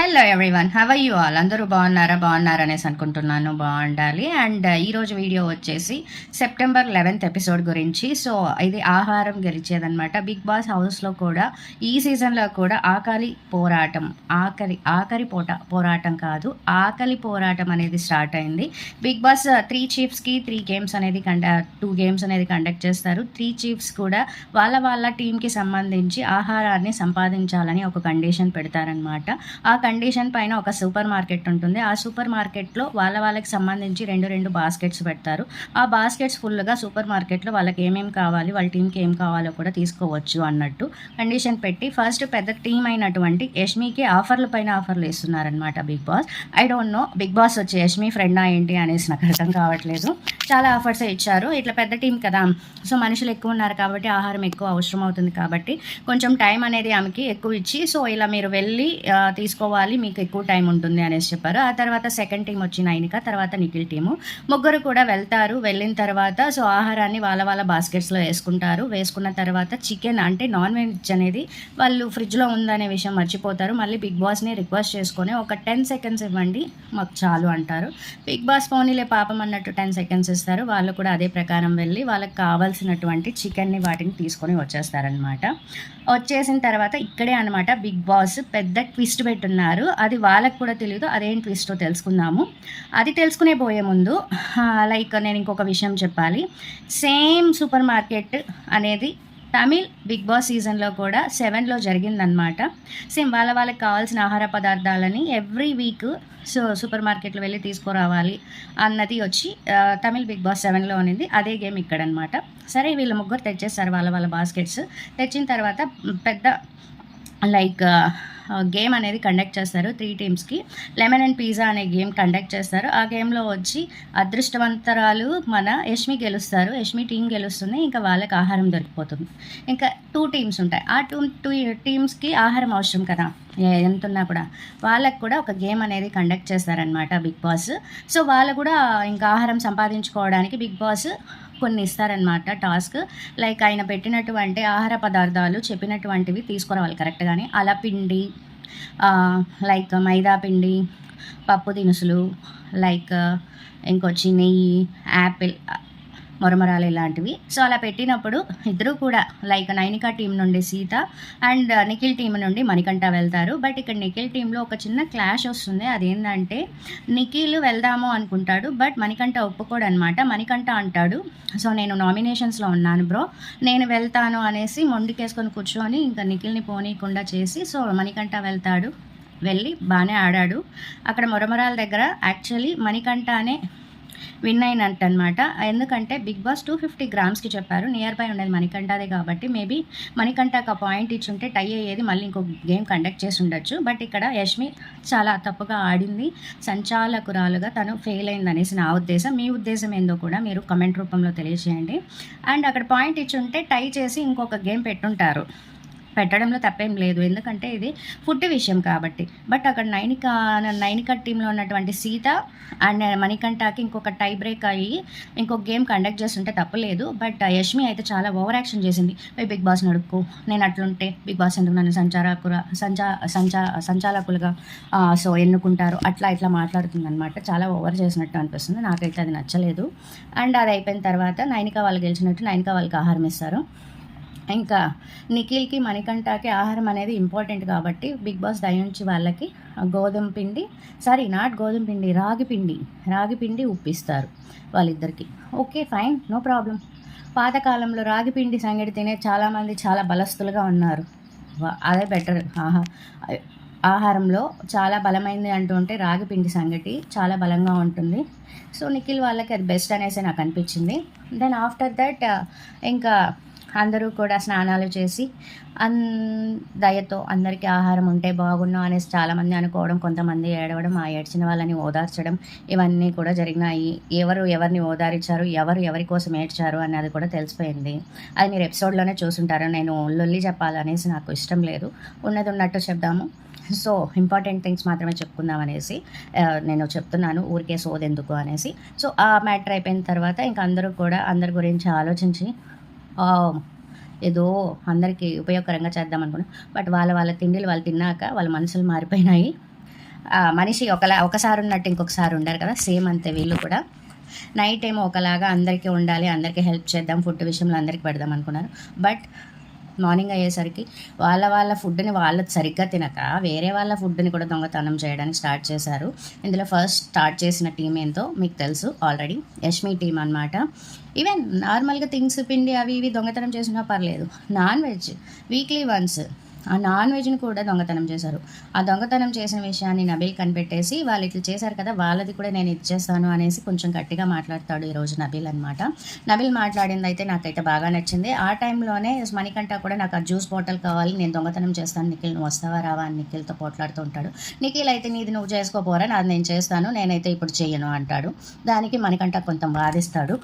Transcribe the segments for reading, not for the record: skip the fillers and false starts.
Hello everyone, how are you all? అందరూ బాగున్నారనేసి అనుకుంటున్నాను. బాగుండాలి. అండ్ ఈరోజు వీడియో వచ్చేసి సెప్టెంబర్ 11th ఎపిసోడ్ గురించి. సో ఇది ఆహారం గెలిచేదనమాట. బిగ్ బాస్ హౌస్లో కూడా ఈ సీజన్లో కూడా పోరాటం కాదు, ఆకలి పోరాటం అనేది స్టార్ట్ అయింది. బిగ్ బాస్ 3 చీఫ్స్కి 2 గేమ్స్ అనేది కండక్ట్ చేస్తారు. 3 చీఫ్స్ కూడా వాళ్ళ టీంకి సంబంధించి ఆహారాన్ని సంపాదించాలని ఒక కండిషన్ పెడతారనమాట. ఆ కండిషన్ పైన ఒక సూపర్ మార్కెట్ ఉంటుంది. ఆ సూపర్ మార్కెట్లో వాళ్ళకి సంబంధించి రెండు బాస్కెట్స్ పెడతారు. ఆ బాస్కెట్స్ ఫుల్గా సూపర్ మార్కెట్లో వాళ్ళకి ఏమేమి కావాలి, వాళ్ళ టీంకి ఏం కావాలో కూడా తీసుకోవచ్చు అన్నట్టు కండిషన్ పెట్టి ఫస్ట్ పెద్ద టీం అయినటువంటి యష్మికి ఆఫర్లు ఇస్తున్నారనమాట big boss. I don't know big boss వచ్చి యష్మి ఫ్రెండా ఏంటి అనేసి నాకు అర్థం కావట్లేదు. చాలా ఆఫర్స్ ఇచ్చారు. ఇట్లా పెద్ద టీం కదా, సో మనుషులు ఎక్కువ ఉన్నారు కాబట్టి ఆహారం ఎక్కువ అవసరం అవుతుంది కాబట్టి కొంచెం టైం అనేది ఆమెకి ఎక్కువ ఇచ్చి, సో ఇలా మీరు వెళ్ళి తీసుకోవాలి, మీకు ఎక్కువ టైం ఉంటుంది అనేసి చెప్పారు. ఆ తర్వాత సెకండ్ టీం వచ్చి నైనిక, తర్వాత నిఖిల్ టీము, ముగ్గురు కూడా వెళ్తారు. వెళ్ళిన తర్వాత సో ఆహారాన్ని వాళ్ళ బాస్కెట్స్లో వేసుకున్న తర్వాత చికెన్ అంటే నాన్ వెజ్ అనేది వాళ్ళు ఫ్రిడ్జ్లో ఉందనే విషయం మర్చిపోతారు. మళ్ళీ బిగ్ బాస్ని రిక్వెస్ట్ చేసుకొని ఒక 10 seconds ఇవ్వండి మాకు చాలు అంటారు. బిగ్ బాస్ పోనీలే పాపం అన్నట్టు 10 seconds ఇస్తారు. వాళ్ళు కూడా అదే ప్రకారం వెళ్ళి వాళ్ళకి కావాల్సినటువంటి చికెన్ని వాటిని తీసుకొని వచ్చేస్తారనమాట. వచ్చేసిన తర్వాత ఇక్కడే అనమాట బిగ్ బాస్ పెద్ద ట్విస్ట్ పెట్టున్నారు. అది వాళ్ళకు కూడా తెలియదు. అదేం ట్విస్టో తెలుసుకుందాము. అది తెలుసుకునే పోయే ముందు లైక్ నేను ఇంకొక విషయం చెప్పాలి. సేమ్ సూపర్ మార్కెట్ అనేది తమిళ్ బిగ్ బాస్ సీజన్లో కూడా 7లో జరిగిందనమాట. సేమ్ వాళ్ళకి కావాల్సిన ఆహార పదార్థాలని ఎవ్రీ వీక్ సో సూపర్ మార్కెట్లో వెళ్ళి తీసుకురావాలి అన్నది వచ్చి తమిళ్ బిగ్ బాస్ 7లో ఉన్నది. అదే గేమ్ ఇక్కడ అనమాట. సరే వీళ్ళు ముగ్గురు తెచ్చేస్తారు వాళ్ళ బాస్కెట్స్. తెచ్చిన తర్వాత పెద్ద లైక్ గేమ్ అనేది కండక్ట్ చేస్తారు 3 టీమ్స్కి. లెమన్ అండ్ పిజ్జా అనే గేమ్ కండక్ట్ చేస్తారు. ఆ గేమ్లో వచ్చి అదృష్టవంతరాలు మన యష్మి గెలుస్తారు. యష్మి టీం గెలుస్తుంది. ఇంకా వాళ్ళకి ఆహారం దొరికిపోతుంది. ఇంకా 2 టీమ్స్ ఉంటాయి. ఆ 2 టీమ్స్కి ఆహారం అవసరం కదా, ఎంతున్నా కూడా వాళ్ళకు కూడా ఒక గేమ్ అనేది కండక్ట్ చేస్తారనమాట బిగ్ బాస్. సో వాళ్ళు కూడా ఇంకా ఆహారం సంపాదించుకోవడానికి బిగ్ బాస్ కొన్ని ఇస్తారనమాట టాస్క్. లైక్ ఆయన పెట్టినటువంటి ఆహార పదార్థాలు చెప్పినటువంటివి తీసుకురావాలి కరెక్ట్గానే. అలపిండి, లైక్ మైదా పిండి, పప్పు దినుసులు, లైక్ ఇంకొచ్చి నెయ్యి, యాపిల్, మొరమరాలు ఇలాంటివి. సో అలా పెట్టినప్పుడు ఇద్దరు కూడా లైక్ నైనికా టీం నుండి సీత అండ్ నిఖిల్ టీం నుండి మణికంఠ వెళ్తారు. బట్ ఇక్కడ నిఖిల్ టీంలో ఒక చిన్న క్లాష్ వస్తుంది. అదేంటంటే నిఖిల్ వెళ్దాము అనుకుంటాడు, బట్ మణికంఠ ఒప్పుకోడు అనమాట. మణికంఠ అంటాడు, సో నేను నామినేషన్స్లో ఉన్నాను బ్రో, నేను వెళ్తాను అనేసి మొండికేసుకొని కూర్చొని ఇంకా నిఖిల్ని పోనీయకుండా చేసి సో మణికంఠ వెళ్తాడు. వెళ్ళి బాగానే ఆడాడు. అక్కడ మొరమరాల దగ్గర యాక్చువల్లీ మణికంఠనే విన్ అయినట్టు అనమాట. ఎందుకంటే బిగ్ బాస్ 250 grams చెప్పారు. నియర్ బై ఉండేది మణికంఠదే కాబట్టి మేబీ మణికంఠకు ఆ పాయింట్ ఇచ్చుంటే టై అయ్యేది, మళ్ళీ ఇంకో గేమ్ కండక్ట్ చేసి ఉండొచ్చు. బట్ ఇక్కడ యష్మి చాలా తప్పుగా ఆడింది. సంచాలకురాలుగా తను ఫెయిల్ అయింది అనేసి నా ఉద్దేశం. మీ ఉద్దేశం ఏందో కూడా మీరు కమెంట్ రూపంలో తెలియజేయండి. అండ్ అక్కడ పాయింట్ ఇచ్చుంటే టై చేసి ఇంకొక గేమ్ పెట్టడంలో తప్పేం లేదు, ఎందుకంటే ఇది ఫుడ్ విషయం కాబట్టి. బట్ అక్కడ నైనిక టీంలో ఉన్నటువంటి సీత అండ్ మణికంఠకి ఇంకొక టై బ్రేక్ అయ్యి ఇంకొక గేమ్ కండక్ట్ చేస్తుంటే తప్పలేదు. బట్ యష్మి అయితే చాలా ఓవర్ యాక్షన్ చేసింది. బిగ్ బాస్ నడుపుకో, నేను అట్లుంటే బిగ్ బాస్ ఎందుకు నన్ను సంచాలకులుగా సో ఎన్నుకుంటారు, అట్లా ఇట్లా మాట్లాడుతుంది అనమాట. చాలా ఓవర్ చేసినట్టు అనిపిస్తుంది. నాకైతే అది నచ్చలేదు. అండ్ అది అయిపోయిన తర్వాత నైనిక వాళ్ళు గెలిచినట్టు నైనిక వాళ్ళకి ఆహారం ఇస్తారు. ఇంకా నిఖిల్కి మణికంఠకి ఆహారం అనేది ఇంపార్టెంట్ కాబట్టి బిగ్ బాస్ దయించి వాళ్ళకి రాగి పిండి ఉప్పిస్తారు వాళ్ళిద్దరికి. Okay fine, no problem. పాతకాలంలో రాగి పిండి సంగటి తినే చాలామంది చాలా బలస్తులుగా ఉన్నారు. అదే బెటర్. ఆహారంలో చాలా బలమైంది అంటుంటే రాగి పిండి సంగటి చాలా బలంగా ఉంటుంది. సో నిఖిల్ వాళ్ళకి అది బెస్ట్ అనేసి నాకు అనిపించింది. దెన్ ఆఫ్టర్ దట్ ఇంకా అందరూ కూడా స్నానాలు చేసి దయతో అందరికీ ఆహారం ఉంటే బాగున్నాం అనేసి చాలామంది అనుకోవడం, కొంతమంది ఏడవడం, ఆ ఏడ్చిన వాళ్ళని ఓదార్చడం, ఇవన్నీ కూడా జరిగినాయి. ఎవరిని ఓదార్చారు, ఎవరి కోసం ఏడ్చారు అన్నది కూడా తెలిసిపోయింది. అది మీరు ఎపిసోడ్లోనే చూసుంటారు. నేను లొల్లి చెప్పాలనేసి నాకు ఇష్టం లేదు, ఉన్నది ఉన్నట్టు చెప్దాము. సో ఇంపార్టెంట్ థింగ్స్ మాత్రమే చెప్పుకుందాం అనేసి నేను చెప్తున్నాను, ఊరికే సోదెందుకు అనేసి. సో ఆ మ్యాటర్ అయిపోయిన తర్వాత ఇంకా అందరూ కూడా అందరి గురించి ఆలోచించి ఏదో అందరికీ ఉపయోగకరంగా చేద్దాం అనుకున్నాను. బట్ వాళ్ళ తిండిలు వాళ్ళు తిన్నాక వాళ్ళ మనసులు మారిపోయినాయి. మనిషి ఒకసారి ఉన్నట్టు ఇంకొకసారి ఉండరు కదా, సేమ్ అంతే వీళ్ళు కూడా. నైట్ ఏమో ఒకలాగా అందరికీ ఉండాలి, అందరికీ హెల్ప్ చేద్దాం, ఫుడ్ విషయంలో అందరికీ పెడదాం అనుకున్నారు. బట్ మార్నింగ్ అయ్యేసరికి వాళ్ళ ఫుడ్ని వాళ్ళు సరిగ్గా తినక వేరే వాళ్ళ ఫుడ్ని కూడా దొంగతనం చేయడానికి స్టార్ట్ చేశారు. ఇందులో ఫస్ట్ స్టార్ట్ చేసిన టీం ఏంటో మీకు తెలుసు ఆల్రెడీ, యష్మి టీం అనమాట. ఈవెన్ నార్మల్గా థింగ్స్ పిండి అవి ఇవి దొంగతనం చేసినా పర్లేదు, నాన్ వెజ్ వీక్లీ వన్స్ ఆ నాన్ వెజ్ని కూడా దొంగతనం చేశారు. ఆ దొంగతనం చేసిన విషయాన్ని నబీల్ కనిపెట్టేసి వాళ్ళు ఇట్లా చేశారు కదా, వాళ్ళది కూడా నేను ఇచ్చేస్తాను అనేసి కొంచెం గట్టిగా మాట్లాడతాడు ఈరోజు నబీల్ అనమాట. నబీల్ మాట్లాడింది అయితే నాకైతే బాగా నచ్చింది. ఆ టైంలోనే మణికంఠ కూడా నాకు ఆ జ్యూస్ బాటిల్ కావాలి, నేను దొంగతనం చేస్తాను నిఖిల్, నువ్వు వస్తావా రావా అని నిఖిల్తో పోట్లాడుతూ ఉంటాడు. నిఖిల్ అయితే నీది నువ్వు చేసుకోపోరా, నాది నేను చేస్తాను, నేనైతే ఇప్పుడు చెయ్యను అంటాడు. దానికి మణికంఠ కొంచెం వాదిస్తాడు.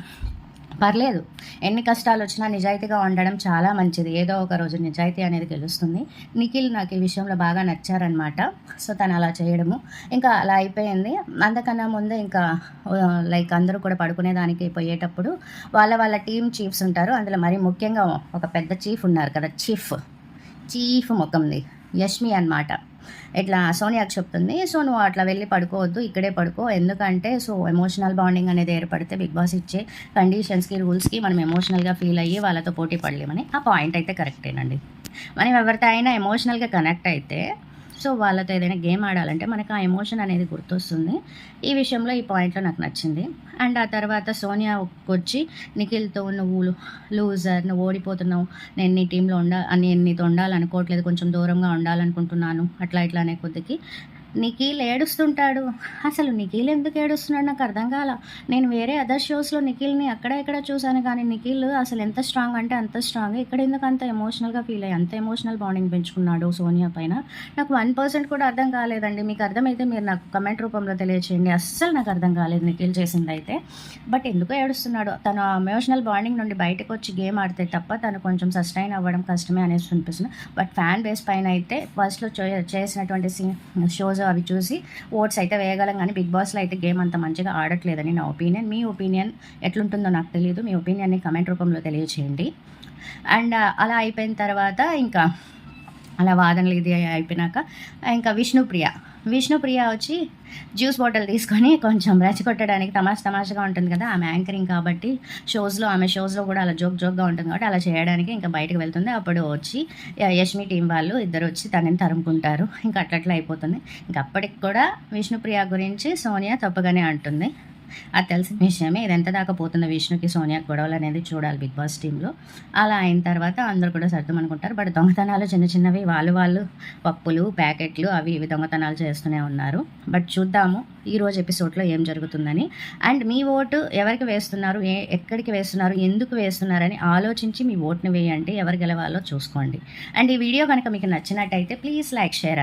పర్లేదు, ఎన్ని కష్టాలు వచ్చినా నిజాయితీగా ఉండడం చాలా మంచిది, ఏదో ఒక రోజు నిజాయితీ అనేది గెలుస్తుంది. నిఖిల్ నాకు ఈ విషయంలో బాగా నచ్చారనమాట. సో తను అలా చేయడము ఇంకా అలా అయిపోయింది. అంతకన్నా ముందే ఇంకా లైక్ అందరూ కూడా పడుకునేదానికి పోయేటప్పుడు వాళ్ళ టీం చీఫ్స్ ఉంటారు. అందులో మరీ ముఖ్యంగా ఒక పెద్ద చీఫ్ ఉన్నారు కదా, చీఫ్ ముఖంది యష్మి అనమాట. ఇట్లా సోనియాకి చెప్తుంది, సో నువ్వు అట్లా వెళ్ళి పడుకోవద్దు, ఇక్కడే పడుకో, ఎందుకంటే సో ఎమోషనల్ బాండింగ్ అనేది ఏర్పడితే బిగ్ బాస్ ఇచ్చే కండిషన్స్కి రూల్స్కి మనం ఎమోషనల్గా ఫీల్ అయ్యి వాళ్ళతో పోటీ పడలేమని. ఆ పాయింట్ అయితే కరెక్టేనండి. మనం ఎవరితో అయినా ఎమోషనల్గా కనెక్ట్ అయితే సో వాళ్ళతో ఏదైనా గేమ్ ఆడాలంటే మనకు ఆ ఎమోషన్ అనేది గుర్తొస్తుంది. ఈ విషయంలో ఈ పాయింట్లో నాకు నచ్చింది. అండ్ ఆ తర్వాత సోనియా వచ్చి నిఖిల్తో నువ్వు లూజర్, నువ్వు ఓడిపోతున్నావు, నేను నీ టీంలో నేను నీతో ఉండాలనుకోవట్లేదు, కొంచెం దూరంగా ఉండాలనుకుంటున్నాను, అట్లా ఇట్లా అనే కొద్దికి నిఖిల్ ఏడుస్తుంటాడు. అసలు నిఖిల్ ఎందుకు ఏడుస్తున్నాడు నాకు అర్థం కాల. నేను వేరే అదర్ షోస్లో నిఖిల్ని అక్కడ ఇక్కడ చూశాను, కానీ నిఖిల్ అసలు ఎంత స్ట్రాంగ్ అంటే అంత స్ట్రాంగ్, ఇక్కడ ఎందుకు అంత ఎమోషనల్గా ఫీల్ అయ్యి అంత ఎమోషనల్ బాండింగ్ పెంచుకున్నాడు సోనియా పైన, నాకు 1% కూడా అర్థం కాలేదండి. మీకు అర్థమైతే మీరు నాకు కమెంట్ రూపంలో తెలియచేయండి. అస్సలు నాకు అర్థం కాలేదు నిఖిల్ చేసింది అయితే. బట్ ఎందుకో ఏడుస్తున్నాడు, తన ఎమోషనల్ బాండింగ్ నుండి బయటకు వచ్చి గేమ్ ఆడితే తప్ప తను కొంచెం సస్టైన్ అవ్వడం కష్టమే అనేసి అనిపిస్తుంది. బట్ ఫ్యాన్ బేస్ పైన అయితే ఫస్ట్లో చేసినటువంటి షోస్ అవి చూసి ఓట్స్ అయితే వేయగలం, కానీ బిగ్ బాస్లో అయితే గేమ్ అంత మంచిగా ఆడట్లేదని నా ఒపీనియన్. మీ ఒపీనియన్ ఎట్లుంటుందో నాకు తెలియదు, మీ ఒపీనియన్ని కమెంట్ రూపంలో తెలియచేయండి. అండ్ అలా అయిపోయిన తర్వాత ఇంకా అలా వాదనలు ఇది అయిపోయినాక ఇంకా విష్ణుప్రియ వచ్చి జ్యూస్ బాటిల్ తీసుకొని కొంచెం రెచ్చగొట్టడానికి తమాషగా ఉంటుంది కదా, ఆమె యాంకరింగ్ కాబట్టి ఆమె షోస్లో కూడా అలా జోక్గా ఉంటుంది కాబట్టి అలా చేయడానికి ఇంకా బయటకు వెళ్తుంది. అప్పుడు వచ్చి యష్మి టీం వాళ్ళు ఇద్దరు వచ్చి తనని తరుముకుంటారు. ఇంకా అట్లా అయిపోతుంది. ఇంకా అప్పటికి కూడా విష్ణుప్రియ గురించి సోనియా తప్పుగానే అంటుంది. అది తెలిసిన విషయమే. ఇది ఎంత దాకా పోతున్న విష్ణుకి సోనియా గొడవలు అనేది చూడాలి బిగ్ బాస్ టీంలో. అలా అయిన తర్వాత అందరూ కూడా సర్దుమనుకుంటారు. బట్ దొంగతనాలు చిన్నవి వాళ్ళు పప్పులు ప్యాకెట్లు అవి ఇవి దొంగతనాలు చేస్తూనే ఉన్నారు. బట్ చూద్దాము ఈరోజు ఎపిసోడ్లో ఏం జరుగుతుందని. అండ్ మీ ఓటు ఎవరికి వేస్తున్నారు, ఎక్కడికి వేస్తున్నారు, ఎందుకు వేస్తున్నారని ఆలోచించి మీ ఓట్ని వేయండి, ఎవరు గెలవాలో చూసుకోండి. అండ్ ఈ వీడియో కనుక మీకు నచ్చినట్టయితే ప్లీజ్ లైక్ షేర్.